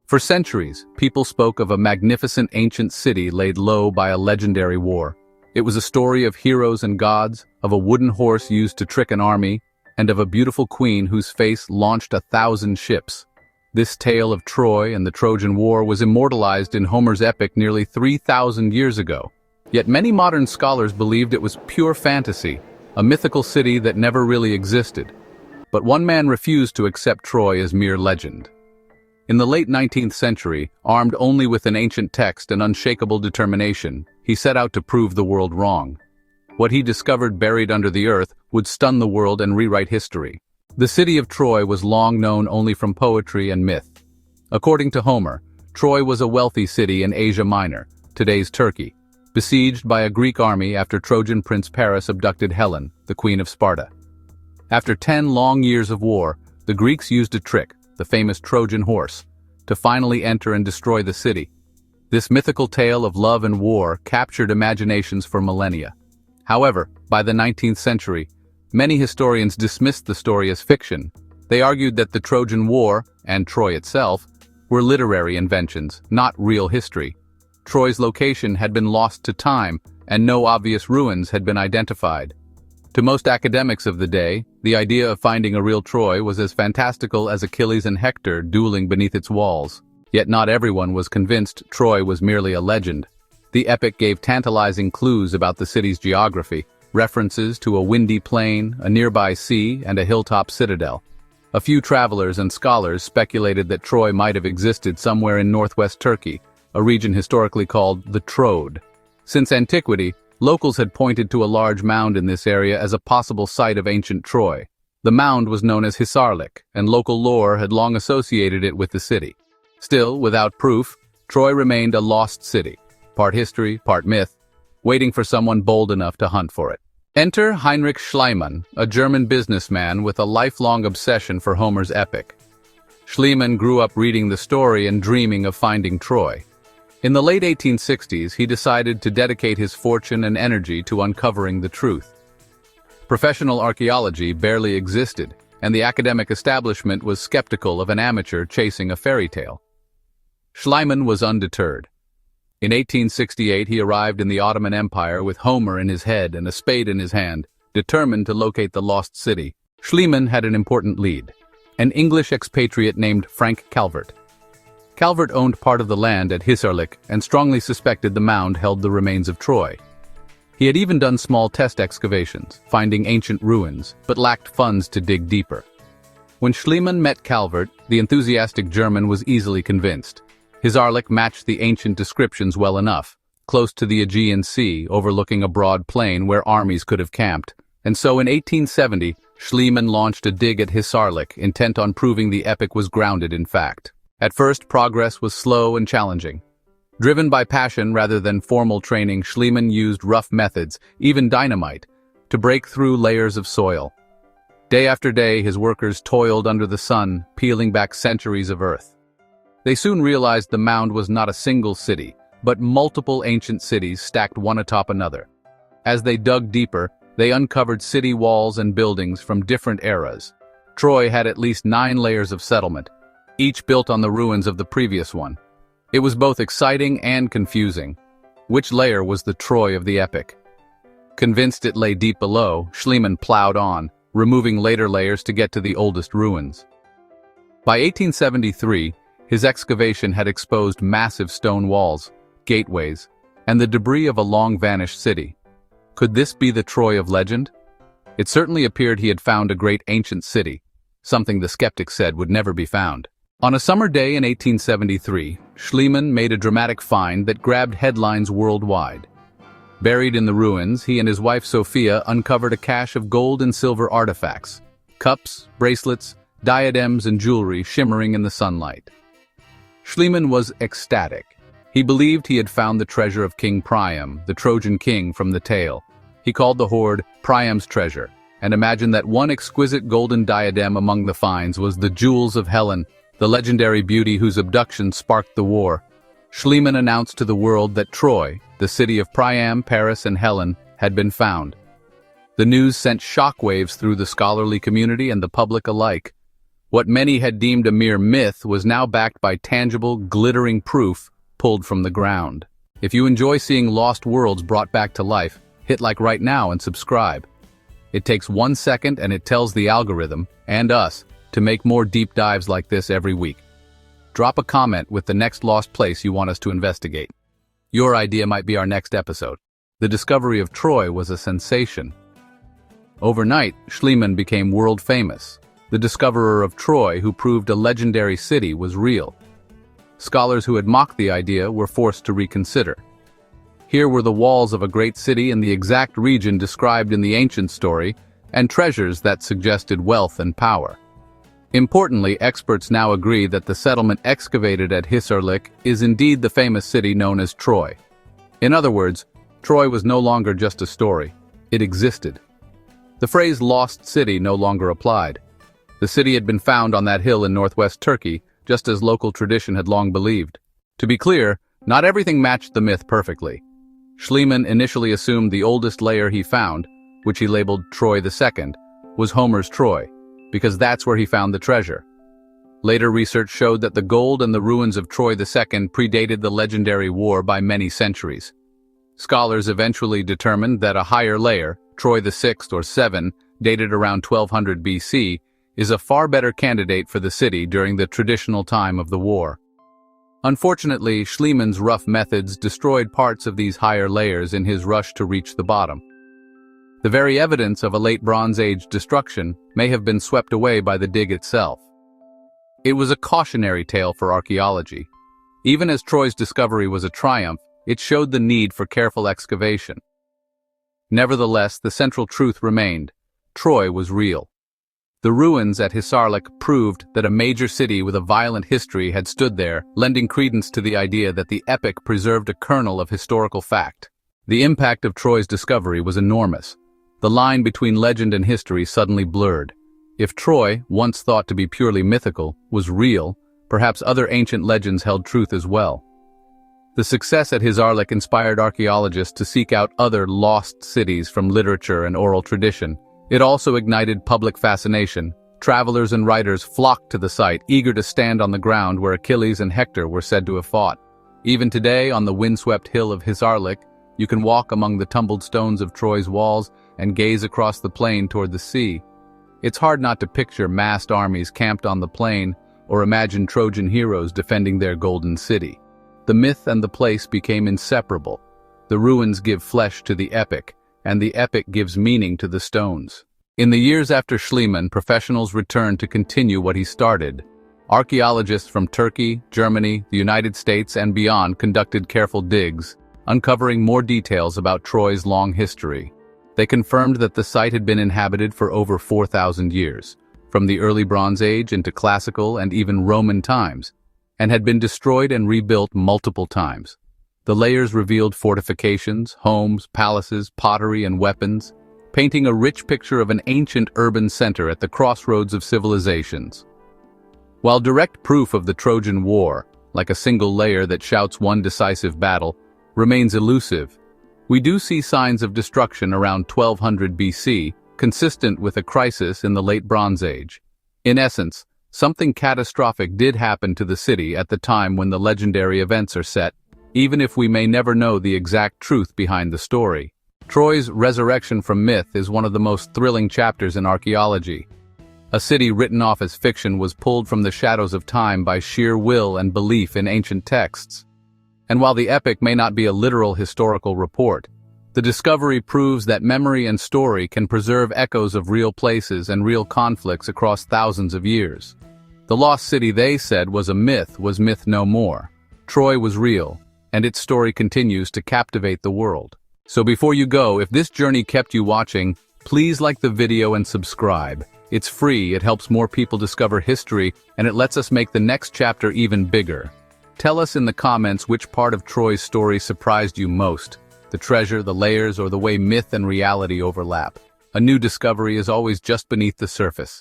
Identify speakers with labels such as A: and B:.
A: For centuries, people spoke of a magnificent ancient city laid low by a legendary war. It was a story of heroes and gods, of a wooden horse used to trick an army, and of a beautiful queen whose face launched 1,000 ships. This tale of Troy and the Trojan War was immortalized in Homer's epic nearly 3,000 years ago. Yet many modern scholars believed it was pure fantasy, a mythical city that never really existed. But one man refused to accept Troy as mere legend. In the late 19th century, armed only with an ancient text and unshakable determination, he set out to prove the world wrong. What he discovered buried under the earth would stun the world and rewrite history. The city of Troy was long known only from poetry and myth. According to Homer, Troy was a wealthy city in Asia Minor, today's Turkey, besieged by a Greek army after Trojan prince Paris abducted Helen, the queen of Sparta. After 10 long years of war, the Greeks used a trick, the famous Trojan horse, to finally enter and destroy the city. This mythical tale of love and war captured imaginations for millennia. However, by the 19th century, many historians dismissed the story as fiction. They argued that the Trojan War, and Troy itself, were literary inventions, not real history. Troy's location had been lost to time, and no obvious ruins had been identified. To most academics of the day, the idea of finding a real Troy was as fantastical as Achilles and Hector dueling beneath its walls. Yet not everyone was convinced Troy was merely a legend. The epic gave tantalizing clues about the city's geography, references to a windy plain, a nearby sea, and a hilltop citadel. A few travelers and scholars speculated that Troy might have existed somewhere in northwest Turkey, a region historically called the Troad. Since antiquity, locals had pointed to a large mound in this area as a possible site of ancient Troy. The mound was known as Hisarlik, and local lore had long associated it with the city. Still, without proof, Troy remained a lost city, part history, part myth, waiting for someone bold enough to hunt for it. Enter Heinrich Schliemann, a German businessman with a lifelong obsession for Homer's epic. Schliemann grew up reading the story and dreaming of finding Troy. In the late 1860s, he decided to dedicate his fortune and energy to uncovering the truth. Professional archaeology barely existed, and the academic establishment was skeptical of an amateur chasing a fairy tale. Schliemann was undeterred. In 1868, he arrived in the Ottoman Empire with Homer in his head and a spade in his hand, determined to locate the lost city. Schliemann had an important lead: an English expatriate named Frank Calvert. Calvert owned part of the land at Hisarlik and strongly suspected the mound held the remains of Troy. He had even done small test excavations, finding ancient ruins, but lacked funds to dig deeper. When Schliemann met Calvert, the enthusiastic German was easily convinced. Hisarlik matched the ancient descriptions well enough, close to the Aegean Sea, overlooking a broad plain where armies could have camped. And so in 1870, Schliemann launched a dig at Hisarlik, intent on proving the epic was grounded in fact. At first, progress was slow and challenging. Driven by passion rather than formal training, Schliemann used rough methods, even dynamite, to break through layers of soil. Day after day, his workers toiled under the sun, peeling back centuries of earth. They soon realized the mound was not a single city, but multiple ancient cities stacked one atop another. As they dug deeper, they uncovered city walls and buildings from different eras. Troy had at least 9 layers of settlement, each built on the ruins of the previous one. It was both exciting and confusing. Which layer was the Troy of the epic? Convinced it lay deep below, Schliemann plowed on, removing later layers to get to the oldest ruins. By 1873, his excavation had exposed massive stone walls, gateways, and the debris of a long-vanished city. Could this be the Troy of legend? It certainly appeared he had found a great ancient city, something the skeptics said would never be found. On a summer day in 1873, Schliemann made a dramatic find that grabbed headlines worldwide. Buried in the ruins, he and his wife Sophia uncovered a cache of gold and silver artifacts, cups, bracelets, diadems, and jewelry shimmering in the sunlight. Schliemann was ecstatic. He believed he had found the treasure of King Priam, the Trojan king from the tale. He called the hoard Priam's treasure, and imagined that one exquisite golden diadem among the finds was the jewels of Helen, the legendary beauty whose abduction sparked the war. Schliemann announced to the world that Troy, the city of Priam, Paris, and Helen, had been found. The news sent shockwaves through the scholarly community and the public alike. What many had deemed a mere myth was now backed by tangible, glittering proof pulled from the ground. If you enjoy seeing lost worlds brought back to life, hit like right now and subscribe. It takes 1 second and it tells the algorithm, and us, to make more deep dives like this every week. Drop a comment with the next lost place you want us to investigate. Your idea might be our next episode. The discovery of Troy was a sensation. Overnight, Schliemann became world famous. The discoverer of Troy, who proved a legendary city, was real. Scholars who had mocked the idea were forced to reconsider. Here were the walls of a great city in the exact region described in the ancient story, and treasures that suggested wealth and power. Importantly, experts now agree that the settlement excavated at Hisarlik is indeed the famous city known as Troy. In other words, Troy was no longer just a story. It existed. The phrase "lost city" no longer applied. The city had been found on that hill in northwest Turkey, just as local tradition had long believed. To be clear, not everything matched the myth perfectly. Schliemann initially assumed the oldest layer he found, which he labeled Troy II, was Homer's Troy, because that's where he found the treasure. Later research showed that the gold and the ruins of Troy II predated the legendary war by many centuries. Scholars eventually determined that a higher layer, Troy VI or VII, dated around 1200 BC, is a far better candidate for the city during the traditional time of the war. Unfortunately, Schliemann's rough methods destroyed parts of these higher layers in his rush to reach the bottom. The very evidence of a late Bronze Age destruction may have been swept away by the dig itself. It was a cautionary tale for archaeology. Even as Troy's discovery was a triumph, it showed the need for careful excavation. Nevertheless, the central truth remained: Troy was real. The ruins at Hisarlik proved that a major city with a violent history had stood there, lending credence to the idea that the epic preserved a kernel of historical fact. The impact of Troy's discovery was enormous. The line between legend and history suddenly blurred. If Troy, once thought to be purely mythical, was real, perhaps other ancient legends held truth as well. The success at Hisarlik inspired archaeologists to seek out other lost cities from literature and oral tradition. It also ignited public fascination. Travelers and writers flocked to the site, eager to stand on the ground where Achilles and Hector were said to have fought. Even today, on the windswept hill of Hisarlik, you can walk among the tumbled stones of Troy's walls and gaze across the plain toward the sea. It's hard not to picture massed armies camped on the plain or imagine Trojan heroes defending their golden city. The myth and the place became inseparable. The ruins give flesh to the epic, and the epic gives meaning to the stones. In the years after Schliemann, professionals returned to continue what he started. Archaeologists from Turkey, Germany, the United States, and beyond conducted careful digs, uncovering more details about Troy's long history. They confirmed that the site had been inhabited for over 4,000 years, from the early Bronze Age into classical and even Roman times, and had been destroyed and rebuilt multiple times. The layers revealed fortifications, homes, palaces, pottery, and weapons, painting a rich picture of an ancient urban center at the crossroads of civilizations. While direct proof of the Trojan War, like a single layer that shouts one decisive battle, remains elusive, we do see signs of destruction around 1200 BC, consistent with a crisis in the late Bronze Age. In essence, something catastrophic did happen to the city at the time when the legendary events are set, even if we may never know the exact truth behind the story. Troy's resurrection from myth is one of the most thrilling chapters in archaeology. A city written off as fiction was pulled from the shadows of time by sheer will and belief in ancient texts. And while the epic may not be a literal historical report, the discovery proves that memory and story can preserve echoes of real places and real conflicts across thousands of years. The lost city they said was a myth was myth no more. Troy was real, and its story continues to captivate the world. So before you go, if this journey kept you watching, please like the video and subscribe. It's free, it helps more people discover history, and it lets us make the next chapter even bigger. Tell us in the comments which part of Troy's story surprised you most: the treasure, the layers, or the way myth and reality overlap. A new discovery is always just beneath the surface.